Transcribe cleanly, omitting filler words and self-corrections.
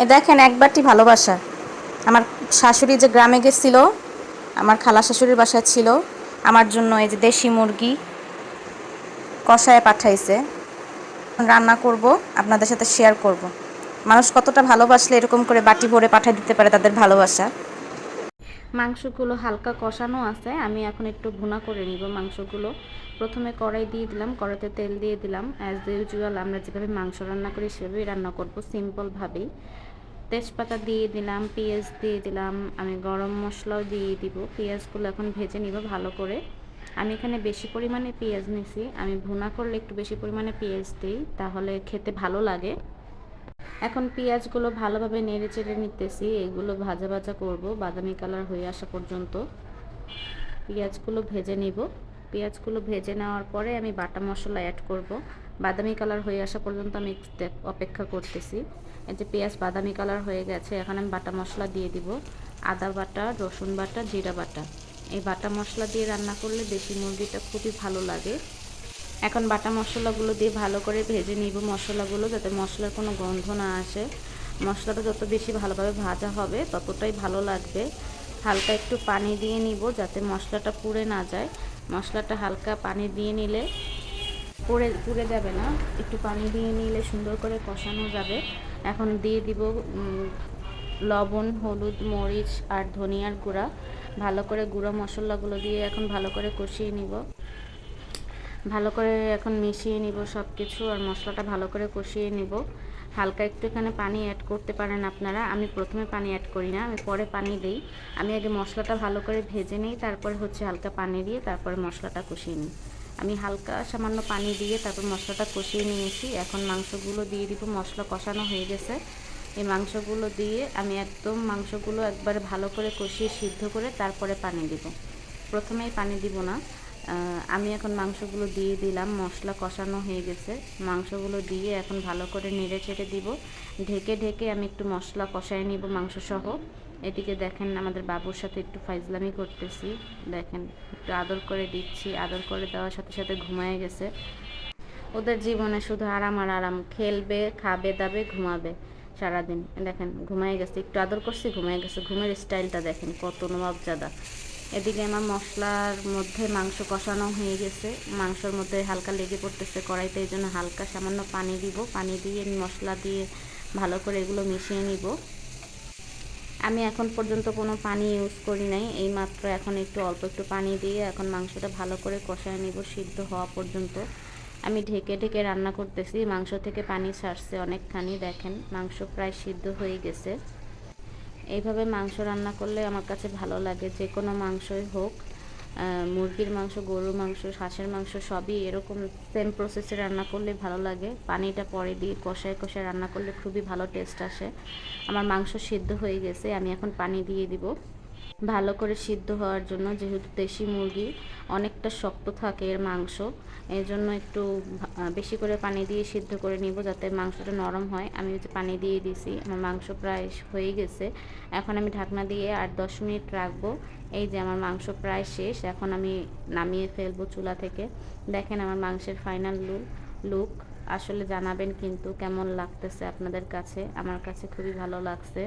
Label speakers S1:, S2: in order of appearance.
S1: এ দেখেন এক বাটি ভালোবাসা। আমার শাশুড়ি যে গ্রামে গেছিল, আমার খালা শাশুড়ির বাসায় ছিল, আমার জন্য এই যে দেশি মুরগি কষায় পাঠাইছে। রান্না করব, আপনাদের সাথে শেয়ার করব। মানুষ কতটা ভালোবাসলে এরকম করে বাটি ভরে পাঠিয়ে দিতে পারে তাদের ভালোবাসা। মাংসগুলো হালকা কষানো আছে, আমি এখন একটু ভুনা করে নিব মাংসগুলো। প্রথমে কড়াই দিয়ে দিলাম, কড়াইতে তেল দিয়ে দিলাম। অ্যাজ ইউজুয়াল আমরা যেভাবে মাংস রান্না করি সেভাবেই রান্না করব, সিম্পলভাবেই। তেজপাতা দিয়ে দিলাম, পেঁয়াজ দিয়ে দিলাম, আমি গরম মশলাও দিয়ে দিব। পেঁয়াজগুলো এখন ভেজে নিব ভালো করে। আমি এখানে বেশি পরিমাণে পেঁয়াজ নিছি, আমি ভুনা করলে একটু বেশি পরিমাণে পেঁয়াজ দিই, তাহলে খেতে ভালো লাগে। এখন পেঁয়াজগুলো ভালোভাবে নেড়ে চেড়ে নিতেছি, এগুলো ভাজা ভাজা করব বাদামি কালার হয়ে আসা পর্যন্ত। পেঁয়াজগুলো ভেজে নিব। পেঁয়াজগুলো ভেজে নেওয়ার পরে আমি বাটা মশলা অ্যাড করব। বাদামি কালার হয়ে আসা পর্যন্ত আমি অপেক্ষা করতেছি। এই যে পেঁয়াজ বাদামি কালার হয়ে গেছে, এখন আমি বাটা মশলা দিয়ে দিব। আদা বাটা, রসুন বাটা, জিরা বাটা। এই বাটা মশলা দিয়ে রান্না করলে দেশি মুরগিটা খুবই ভালো লাগে। এখন বাটা মশলাগুলো দিয়ে ভালো করে ভেজে নিব মশলাগুলো, যাতে মশলার কোনো গন্ধ না আসে। মশলাটা যত বেশি ভালোভাবে ভাজা হবে ততটাই ভালো লাগবে। হালকা একটু পানি দিয়ে নিব যাতে মশলাটা পুড়ে না যায়। মশলাটা হালকা পানি দিয়ে নিলে পুড়ে যাবে না, একটু পানি দিয়ে নিলে সুন্দর করে কষানো যাবে। এখন দিয়ে দিব লবণ, হলুদ, মরিচ আর ধনিয়ার গুঁড়া। ভালো করে গুঁড়ো মশলাগুলো দিয়ে এখন ভালো করে কষিয়ে নিব। ভালো করে এখন মিশিয়ে নিব সব কিছু, আর মশলাটা ভালো করে কষিয়ে নিব। হালকা একটু এখানে পানি অ্যাড করতে পারেন আপনারা, আমি প্রথমে পানি অ্যাড করি না, আমি পরে পানি দিই। আমি আগে মশলাটা ভালো করে ভেজে নিই, তারপরে হচ্ছে হালকা পানি দিয়ে তারপরে মশলাটা কষিয়ে নিই। আমি হালকা সামান্য পানি দিয়ে তারপর মশলাটা কষিয়ে নিয়েছি। এখন মাংসগুলো দিয়ে দিব, মশলা কষানো হয়ে গেছে। এই মাংসগুলো দিয়ে আমি একদম মাংসগুলো একবারে ভালো করে কষিয়ে সিদ্ধ করে তারপরে পানি দিব, প্রথমেই পানি দিব না। আমি এখন মাংসগুলো দিয়ে দিলাম, মশলা কষানো হয়ে গেছে। মাংসগুলো দিয়ে এখন ভালো করে নেড়ে চেড়ে দিব। ঢেকে ঢেকে আমি একটু মশলা কষায় নিব মাংস সহ। এদিকে দেখেন আমাদের বাবুর সাথে একটু ফাইজলামি করতেছি, দেখেন একটু আদর করে দিচ্ছি, আদর করে দেওয়ার সাথে সাথে ঘুমায় গেছে। ওদের জীবনে শুধু আরাম আর আরাম, খেলবে, খাবে দাবে, ঘুমাবে সারাদিন। দেখেন ঘুমায় গেছে, একটু আদর করছি ঘুমায় গেছে। ঘুমের স্টাইলটা দেখেন কত নবাবজাদা। এদিকে আমার মশলার মধ্যে মাংস কষানো হয়ে গেছে, মাংসর মধ্যে হালকা লেগে পড়তেছে কড়াইতে, এই জন্য হালকা সামান্য পানি দিব। পানি দিয়ে মশলা দিয়ে ভালো করে এগুলো মিশিয়ে নিব। আমি এখন পর্যন্ত কোনো পানি ইউজ করি নাই, এইমাত্র এখন একটু অল্প একটু পানি দিয়ে এখন মাংসটা ভালো করে কষায় নিব সিদ্ধ হওয়া পর্যন্ত। আমি ঢেকে ঢেকে রান্না করতেছি, মাংস থেকে পানি ছাড়ছে অনেকখানি, দেখেন মাংস প্রায় সিদ্ধ হয়ে গেছে। এইভাবে মাংস রান্না করলে আমার কাছে ভালো লাগে, যে কোনো মাংসই হোক, মুরগির মাংস, গরুর মাংস, হাঁসের মাংস, সবই এরকম সেম প্রসেসে রান্না করলে ভালো লাগে। পানিটা পরে দিয়ে কষায় কষায় রান্না করলে খুবই ভালো টেস্ট আসে। আমার মাংস সিদ্ধ হয়ে গেছে, আমি এখন পানি দিয়ে দিব ভালো করে সিদ্ধ হওয়ার জন্য। যেহেতু দেশি মুরগি অনেকটা শক্ত থাকে এর মাংস, এই জন্য একটু বেশি করে পানি দিয়ে সিদ্ধ করে নিব যাতে মাংসটা নরম হয়। আমি হচ্ছে পানি দিয়ে দিছি, আমার মাংস প্রায় হয়ে গেছে। এখন আমি ঢাকনা দিয়ে 8-10 মিনিট রাখবো। এই যে আমার মাংস প্রায় শেষ, এখন আমি নামিয়ে ফেলবো চুলা থেকে। দেখেন আমার মাংসের ফাইনাল লুক। আসলে জানাবেন কিন্তু কেমন লাগতেছে আপনাদের কাছে, আমার কাছে খুবই ভালো লাগছে।